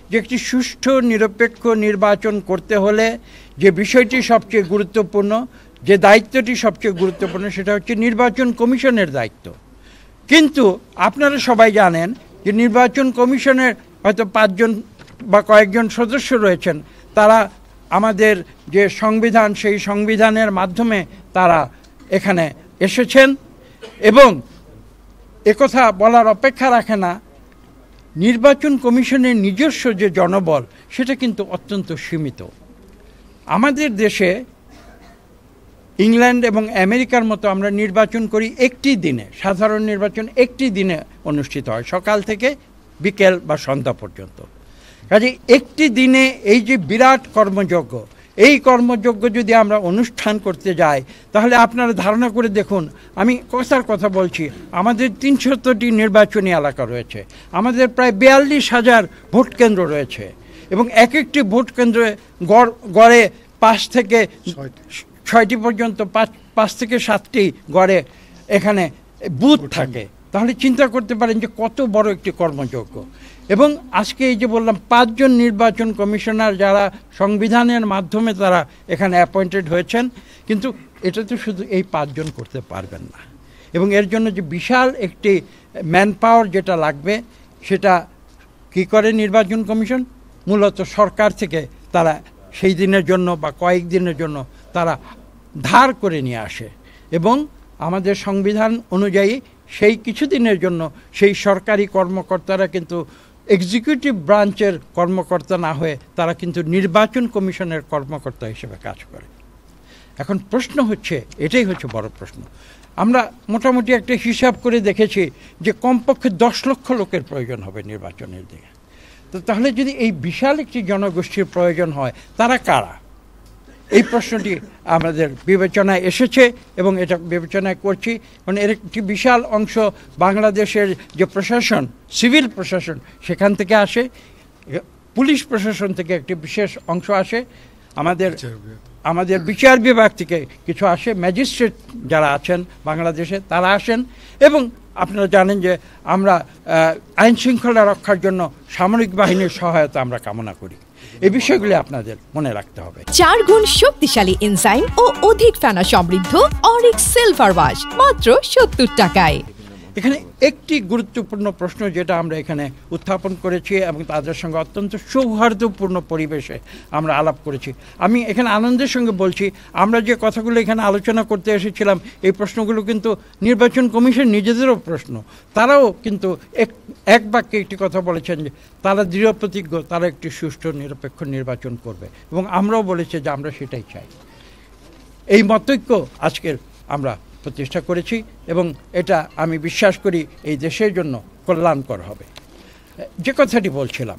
যে একটি সুষ্ঠু নিরপেক্ষ নির্বাচন করতে হলে যে বিষয়টি সবচেয়ে গুরুত্বপূর্ণ, যে দায়িত্বটি সবচেয়ে গুরুত্বপূর্ণ, সেটা হচ্ছে নির্বাচন কমিশনের দায়িত্ব। কিন্তু আপনারা সবাই জানেন যে নির্বাচন কমিশনের হয়তো 5 জন বা কয়েকজন সদস্য রয়েছেন, তারা আমাদের যে সংবিধান, সেই সংবিধানের মাধ্যমে তারা এখানে এসেছেন এবং একথা বলার অপেক্ষা রাখে না, নির্বাচন কমিশনের নিজস্ব যে জনবল সেটা কিন্তু অত্যন্ত সীমিত। আমাদের দেশে ইংল্যান্ড এবং আমেরিকার মতো আমরা নির্বাচন করি একটি দিনে, সাধারণ নির্বাচন একটি দিনে অনুষ্ঠিত হয়, সকাল থেকে বিকেল বা সন্ধ্যা পর্যন্ত। কাজে একটি দিনে এই যে বিরাট কর্মযজ্ঞ, এই কর্মযজ্ঞ যদি আমরা অনুষ্ঠান করতে যাই তাহলে আপনারা ধারণা করে দেখুন, আমি কথা বলছি, আমাদের 300টি নির্বাচনী এলাকা রয়েছে, আমাদের প্রায় 42,000 ভোট কেন্দ্র রয়েছে এবং এক একটি ভোট কেন্দ্রে গড়ে 5 থেকে 6টি পর্যন্ত 5 থেকে 7টি গড়ে এখানে বুথ থাকে। তাহলে চিন্তা করতে পারেন যে কত বড় একটি কর্মযজ্ঞ। এবং আজকে এই যে বললাম 5 জন নির্বাচন কমিশনার যারা সংবিধানের মাধ্যমে তারা এখানে অ্যাপয়েন্টেড হয়েছেন, কিন্তু এটা তো শুধু এই 5 জন করতে পারবেন না এবং এর জন্য যে বিশাল একটি ম্যান পাওয়ার যেটা লাগবে, সেটা কি করে নির্বাচন কমিশন? মূলত সরকার থেকে তারা সেই দিনের জন্য বা কয়েকদিনের জন্য তারা ধার করে নিয়ে আসে এবং আমাদের সংবিধান অনুযায়ী সেই কিছুদিনের জন্য সেই সরকারি কর্মকর্তারা কিন্তু এক্সিকিউটিভ ব্রাঞ্চের কর্মকর্তা না হয়ে তারা কিন্তু নির্বাচন কমিশনের কর্মকর্তা হিসেবে কাজ করে। এখন প্রশ্ন হচ্ছে, এটাই হচ্ছে বড় প্রশ্ন, আমরা মোটামুটি একটা হিসাব করে দেখেছি যে কমপক্ষে 10 লক্ষ লোকের প্রয়োজন হবে নির্বাচনের দিকে। তো তাহলে যদি এই বিশাল একটি জনগোষ্ঠীর প্রয়োজন হয়, তারা কারা? এই প্রশ্নটি আমাদের বিবেচনায় এসেছে এবং এটা বিবেচনায় করছি। মানে এর একটি বিশাল অংশ বাংলাদেশের যে প্রশাসন, সিভিল প্রশাসন, সেখান থেকে আসে, পুলিশ প্রশাসন থেকে একটি বিশেষ অংশ আসে, আমাদের বিচার বিভাগ থেকে কিছু আসে, ম্যাজিস্ট্রেট যারা আছেন বাংলাদেশে তারা আসেন এবং আপনারা জানেন যে আমরা আইন শৃঙ্খলা রক্ষার জন্য সামরিক বাহিনীর সহায়তা আমরা কামনা করি। এই বিষয়গুলি আপনাদের মনে রাখতে হবে। 4 গুণ শক্তিশালী এনজাইম ও অধিক ফেনা সমৃদ্ধ অরিক সিলভার ওয়াশ মাত্র 70 টাকায়। এখানে একটি গুরুত্বপূর্ণ প্রশ্ন যেটা আমরা এখানে উত্থাপন করেছি এবং তাদের সঙ্গে অত্যন্ত সৌহার্দ্যপূর্ণ পরিবেশে আমরা আলাপ করেছি। আমি এখানে আনন্দের সঙ্গে বলছি, আমরা যে কথাগুলো এখানে আলোচনা করতে এসেছিলাম এই প্রশ্নগুলো কিন্তু নির্বাচন কমিশন নিজেদেরও প্রশ্ন। তারাও কিন্তু এক বাক্যে একটি কথা বলেছেন যে তারা দৃঢ় প্রতিজ্ঞ, তারা একটি সুষ্ঠু নিরপেক্ষ নির্বাচন করবে এবং আমরাও বলেছি যে আমরা সেটাই চাই। এই মতৈক্য আজকের আমরা প্রতিষ্ঠা করেছি এবং এটা আমি বিশ্বাস করি এই দেশের জন্য কল্যাণকর হবে। যে কথাটি বলছিলাম,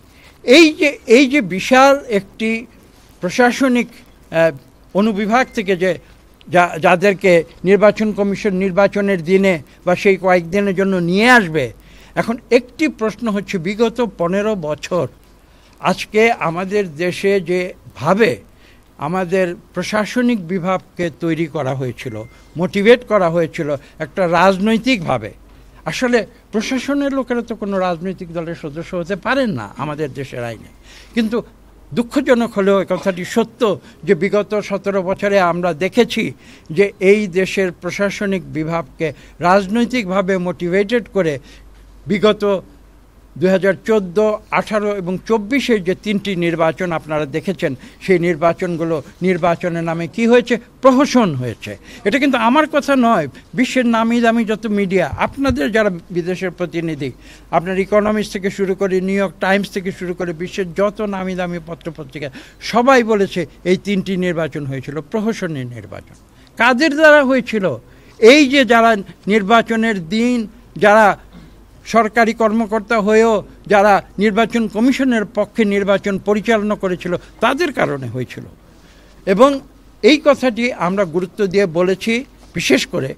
এই যে বিশাল একটি প্রশাসনিক অনুবিভাগ থেকে যে যাদেরকে নির্বাচন কমিশন নির্বাচনের দিনে বা সেই কয়েকদিনের জন্য নিয়ে আসবে, এখন একটি প্রশ্ন হচ্ছে বিগত 15 বছর আজকে আমাদের দেশে যেভাবে আমাদের প্রশাসনিক বিভাগকে তৈরি করা হয়েছিল, মোটিভেট করা হয়েছিল একটা রাজনৈতিকভাবে, আসলে প্রশাসনের লোকেরা তো কোনো রাজনৈতিক দলের সদস্য হতে পারেন না আমাদের দেশের আইনে। কিন্তু দুঃখজনক হলেও এই কথাটি সত্য যে বিগত 17 বছরে আমরা দেখেছি যে এই দেশের প্রশাসনিক বিভাগকে রাজনৈতিকভাবে মোটিভেটেড করে বিগত 2014, 18 এবং 24-এর যে 3টি নির্বাচন আপনারা দেখেছেন, সেই নির্বাচনগুলো নির্বাচনের নামে কি হয়েছে? প্রহসন হয়েছে। এটা কিন্তু আমার কথা নয়, বিশ্বের নামি দামি যত মিডিয়া, আপনাদের যারা বিদেশের প্রতিনিধি, আপনার ইকোনমিক্স থেকে শুরু করে নিউ ইয়র্ক টাইমস থেকে শুরু করে বিশ্বের যত নামি দামি পত্রপত্রিকা, সবাই বলেছে এই 3টি নির্বাচন হয়েছিল প্রহসনের নির্বাচন। কাদের দ্বারা হয়েছিল? এই যে যারা নির্বাচনের দিন যারা সরকারি কর্মকর্তা হয়েও যারা নির্বাচন কমিশনের পক্ষে নির্বাচন পরিচালনা করেছিল, তাদের কারণে হয়েছিল। এবং এই কথাটি আমরা গুরুত্ব দিয়ে বলেছি, বিশেষ করে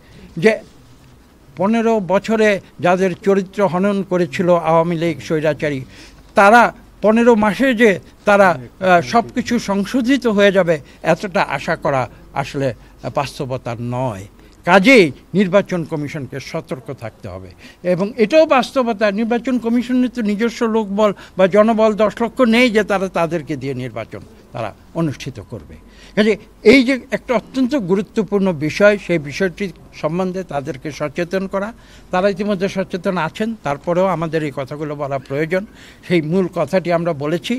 যে 15 বছরে যাদের চরিত্র হনন করেছিল আওয়ামী লীগ স্বৈরাচারী, তারা 15 মাসে যে তারা সব কিছু সংশোধিত হয়ে যাবে, এতটা আশা করা আসলে বাস্তবতা নয়। কাজেই নির্বাচন কমিশনকে সতর্ক থাকতে হবে এবং এটাও বাস্তবতা, নির্বাচন কমিশনের তো নিজস্ব লোকবল বা জনবল 10 লক্ষ নেই যে তাদেরকে দিয়ে নির্বাচন তারা অনুষ্ঠিত করবে। কাজে এই যে একটা অত্যন্ত গুরুত্বপূর্ণ বিষয়, সেই বিষয়টি সম্বন্ধে তাদেরকে সচেতন করা, তারা ইতিমধ্যে সচেতন আছেন, তারপরেও আমাদের এই কথাগুলো বলা প্রয়োজন। সেই মূল কথাটি আমরা বলেছি।